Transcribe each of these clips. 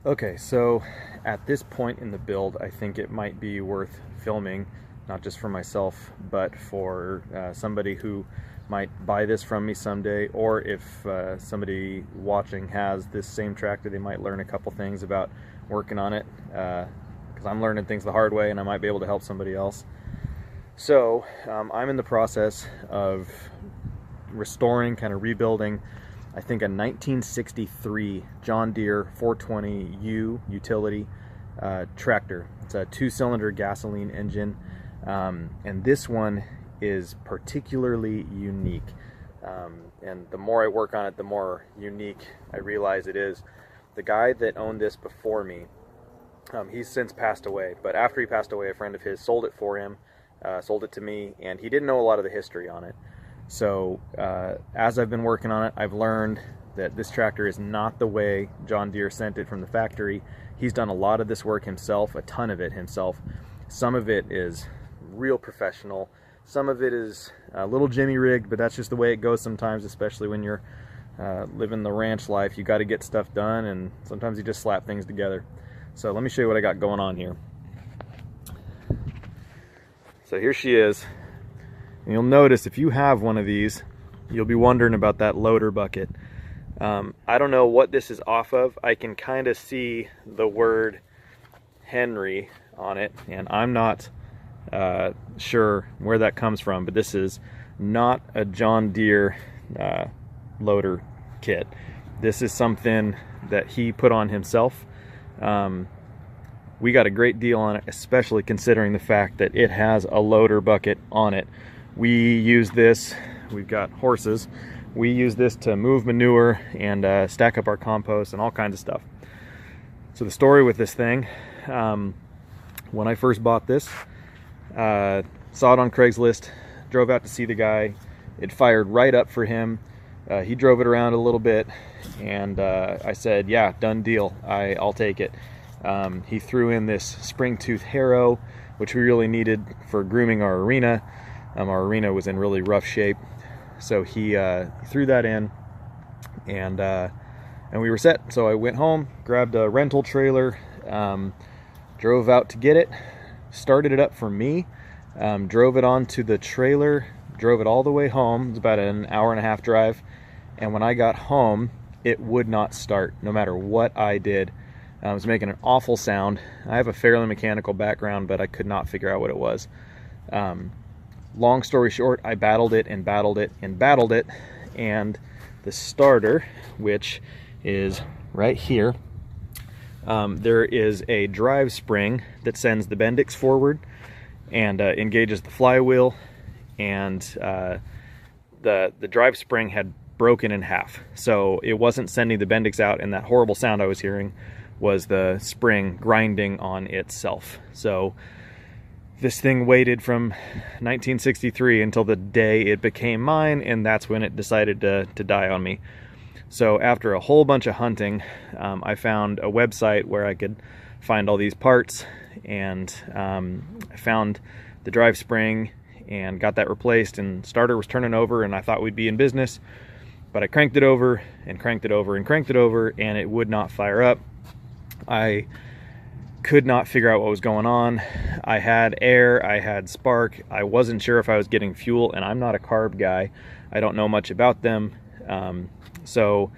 Okay, so at this point in the build, I think it might be worth filming, not just for myself, but for somebody who might buy this from me someday, or if somebody watching has this same tractor, they might learn a couple things about working on it, because I'm learning things the hard way and I might be able to help somebody else. So I'm in the process of restoring, kind of rebuilding, I think a 1963 John Deere 420U utility tractor. It's a 2-cylinder gasoline engine, and this one is particularly unique. And the more I work on it, the more unique I realize it is. The guy that owned this before me, he's since passed away, but after he passed away, a friend of his sold it for him, sold it to me, and he didn't know a lot of the history on it. So as I've been working on it, I've learned that this tractor is not the way John Deere sent it from the factory. He's done a lot of this work himself, a ton of it himself. Some of it is real professional. Some of it is a little jimmy rigged, but that's just the way it goes sometimes, especially when you're living the ranch life. You got to get stuff done, and sometimes you just slap things together. So let me show you what I got going on here. So here she is. And you'll notice if you have one of these, you'll be wondering about that loader bucket. I don't know what this is off of. I can kind of see the word Henry on it, and I'm not sure where that comes from, but this is not a John Deere loader kit. This is something that he put on himself. We got a great deal on it, especially considering the fact that it has a loader bucket on it. We use this, we've got horses, we use this to move manure and stack up our compost and all kinds of stuff. So the story with this thing, when I first bought this, saw it on Craigslist, drove out to see the guy, it fired right up for him. He drove it around a little bit, and I said, yeah, done deal, I'll take it. He threw in this spring tooth harrow, which we really needed for grooming our arena. Our arena was in really rough shape, so he threw that in, and we were set. So I went home, grabbed a rental trailer, drove out to get it, started it up for me, drove it onto the trailer, drove it all the way home. It's about an hour-and-a-half drive, and when I got home, it would not start, no matter what I did. I was making an awful sound. I have a fairly mechanical background, but I could not figure out what it was. Long story short, I battled it and battled it and battled it, and the starter, which is right here, there is a drive spring that sends the Bendix forward and engages the flywheel, and the drive spring had broken in half, so it wasn't sending the Bendix out, and that horrible sound I was hearing was the spring grinding on itself. So this thing waited from 1963 until the day it became mine, and that's when it decided to die on me. So after a whole bunch of hunting, I found a website where I could find all these parts, and I found the drive spring and got that replaced, and starter was turning over, and I thought we'd be in business. But I cranked it over and cranked it over and cranked it over, and it would not fire up. I could not figure out what was going on. I had air, I had spark, I wasn't sure if I was getting fuel, and I'm not a carb guy. I don't know much about them. So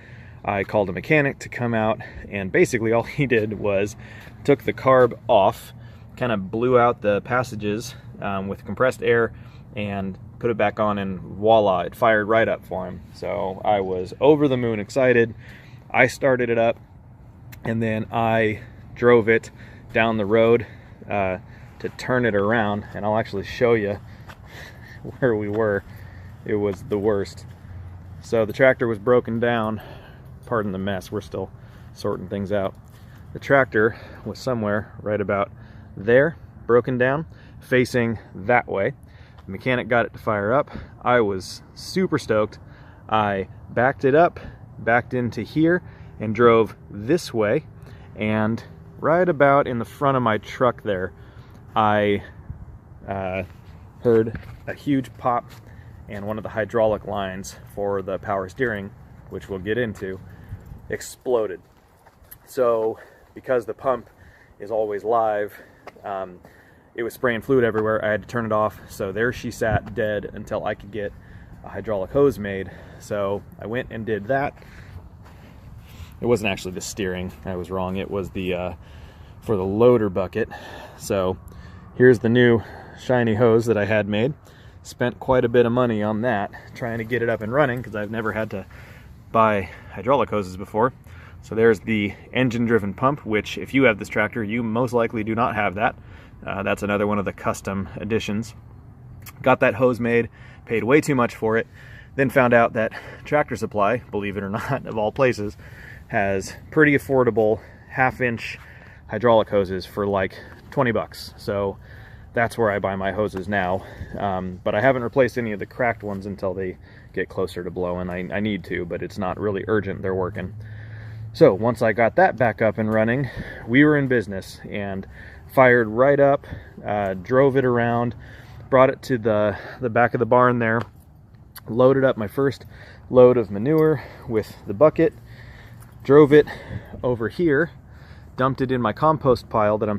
I called a mechanic to come out, and basically all he did was took the carb off, kind of blew out the passages with compressed air, and put it back on, and voila, it fired right up for him. So I was over the moon excited. I started it up, and then I drove it down the road to turn it around, and I'll actually show you where we were. It was the worst. So the tractor was broken down. Pardon the mess, we're still sorting things out. The tractor was somewhere right about there, broken down, facing that way. The mechanic got it to fire up. I was super stoked. I backed it up, backed into here, and drove this way, and right about in the front of my truck there, I heard a huge pop, and one of the hydraulic lines for the power steering, which we'll get into, exploded. So because the pump is always live, it was spraying fluid everywhere. I had to turn it off. So there she sat dead until I could get a hydraulic hose made. So I went and did that. It wasn't actually the steering, I was wrong. It was the for the loader bucket. So here's the new shiny hose that I had made. Spent quite a bit of money on that, trying to get it up and running, because I've never had to buy hydraulic hoses before. So there's the engine-driven pump, which if you have this tractor, you most likely do not have that. That's another one of the custom additions. Got that hose made, paid way too much for it, then found out that Tractor Supply, believe it or not, of all places, has pretty affordable half-inch hydraulic hoses for like 20 bucks. So that's where I buy my hoses now. But I haven't replaced any of the cracked ones until they get closer to blowing. I need to, but it's not really urgent. They're working. So once I got that back up and running, we were in business and fired right up, drove it around, brought it to the back of the barn there, loaded up my first load of manure with the bucket, drove it over here, dumped it in my compost pile that I'm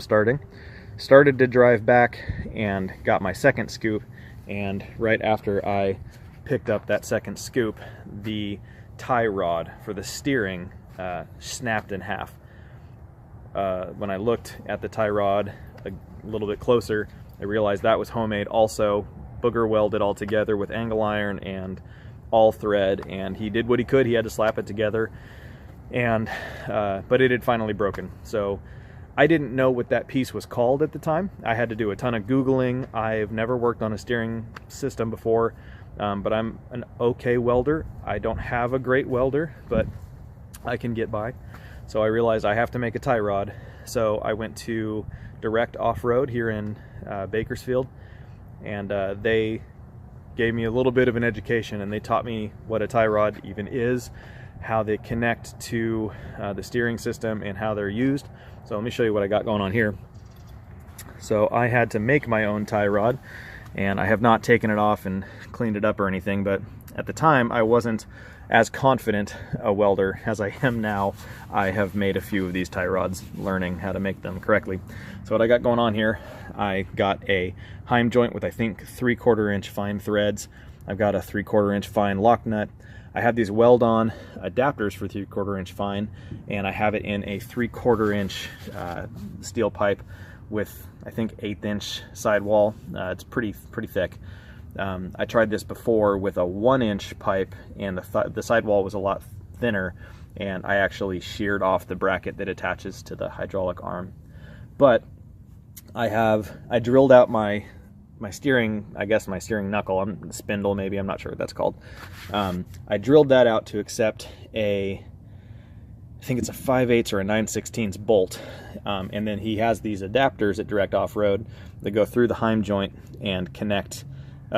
started to drive back and got my second scoop. And right after I picked up that second scoop, the tie rod for the steering snapped in half. When I looked at the tie rod a little bit closer, I realized that was homemade also, booger welded all together with angle iron and all thread, and he did what he could. He had to slap it together, and but it had finally broken. So I didn't know what that piece was called at the time. I had to do a ton of Googling. I've never worked on a steering system before, but I'm an okay welder. I don't have a great welder, but I can get by. So I realized I have to make a tie rod. So I went to Direct Off-Road here in Bakersfield, and they gave me a little bit of an education, and they taught me what a tie rod even is, how they connect to the steering system, and how they're used. So let me show you what I got going on here. So I had to make my own tie rod, and I have not taken it off and cleaned it up or anything, but at the time I wasn't as confident a welder as I am now. I have made a few of these tie rods, learning how to make them correctly. So what I got going on here, I got a Heim joint with I think 3/4 inch fine threads. I've got a 3/4 inch fine lock nut. I have these weld-on adapters for 3/4 inch fine, and I have it in a 3/4 inch steel pipe with I think 1/8 inch sidewall. It's pretty thick. I tried this before with a 1 inch pipe, and the sidewall was a lot thinner, and I actually sheared off the bracket that attaches to the hydraulic arm. But I drilled out my steering, I guess my steering knuckle, spindle maybe, I'm not sure what that's called. I drilled that out to accept I think it's a 5/8 or a 9/16 bolt. And then he has these adapters at Direct Off-Road that go through the Heim joint and connect.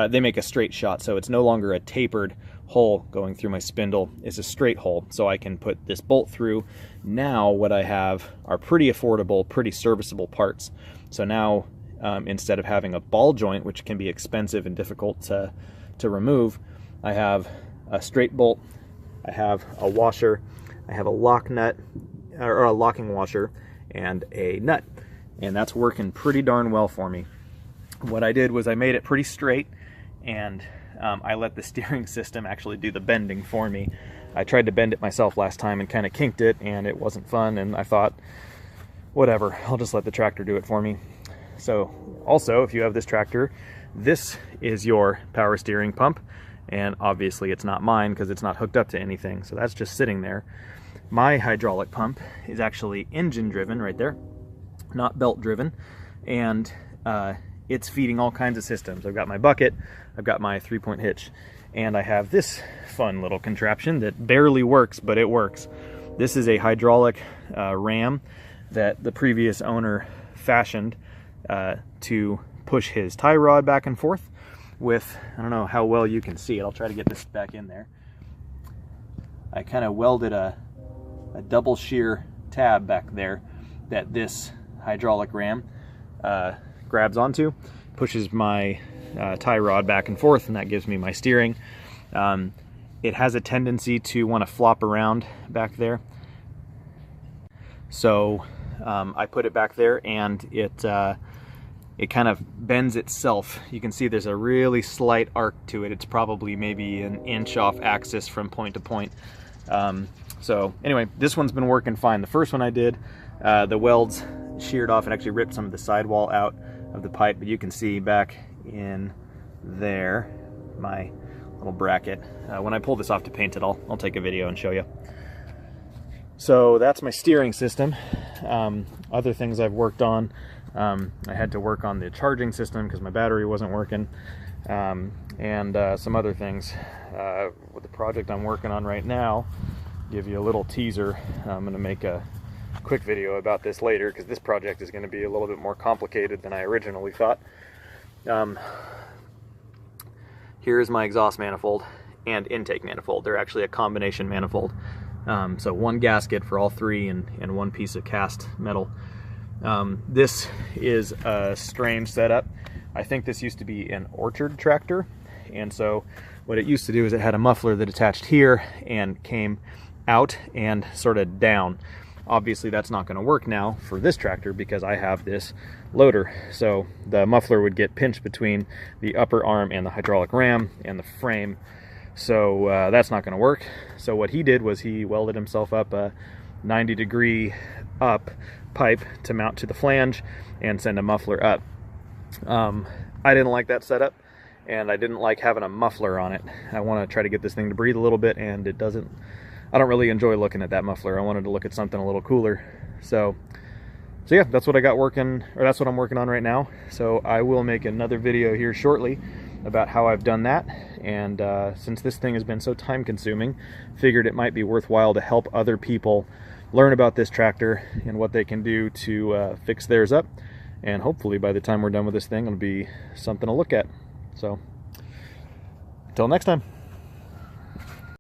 They make a straight shot, so it's no longer a tapered hole going through my spindle. It's a straight hole, so I can put this bolt through. Now what I have are pretty affordable, pretty serviceable parts. So now instead of having a ball joint, which can be expensive and difficult to remove, I have a straight bolt, I have a washer, I have a lock nut, or a locking washer, and a nut. And that's working pretty darn well for me. What I did was I made it pretty straight, and I let the steering system actually do the bending for me. I tried to bend it myself last time and kind of kinked it, and it wasn't fun, and I thought, whatever, I'll just let the tractor do it for me. So also, if you have this tractor, this is your power steering pump, and obviously it's not mine because it's not hooked up to anything, so that's just sitting there. My hydraulic pump is actually engine driven right there, not belt driven, and it's feeding all kinds of systems. I've got my bucket, I've got my 3-point hitch, and I have this fun little contraption that barely works, but it works. This is a hydraulic ram that the previous owner fashioned to push his tie rod back and forth with, I don't know how well you can see it, I'll try to get this back in there. I kind of welded a double shear tab back there that this hydraulic ram grabs onto, pushes my tie rod back and forth, and that gives me my steering. It has a tendency to want to flop around back there, so I put it back there, and it kind of bends itself. You can see there's a really slight arc to it. It's probably maybe an inch off axis from point to point. So anyway, this one's been working fine. The first one I did, the welds sheared off and actually ripped some of the sidewall out of the pipe, but you can see back in there my little bracket. When I pull this off to paint it, I'll take a video and show you. So that's my steering system. Other things I've worked on, I had to work on the charging system because my battery wasn't working, and some other things. With the project I'm working on right now, give you a little teaser. I'm going to make a quick video about this later because this project is going to be a little bit more complicated than I originally thought. Here's my exhaust manifold and intake manifold. They're actually a combination manifold. So one gasket for all three and one piece of cast metal. This is a strange setup. I think this used to be an orchard tractor, and so what it used to do is it had a muffler that attached here and came out and sort of down. Obviously that's not going to work now for this tractor because I have this loader. So the muffler would get pinched between the upper arm and the hydraulic ram and the frame. So that's not going to work. So what he did was he welded himself up a 90-degree up pipe to mount to the flange and send a muffler up. I didn't like that setup, and I didn't like having a muffler on it. I want to try to get this thing to breathe a little bit, and it doesn't. I don't really enjoy looking at that muffler. I wanted to look at something a little cooler. So yeah, that's what I got working, or that's what I'm working on right now. So I will make another video here shortly about how I've done that. And since this thing has been so time consuming, figured it might be worthwhile to help other people learn about this tractor and what they can do to fix theirs up. And hopefully by the time we're done with this thing, it'll be something to look at. So until next time.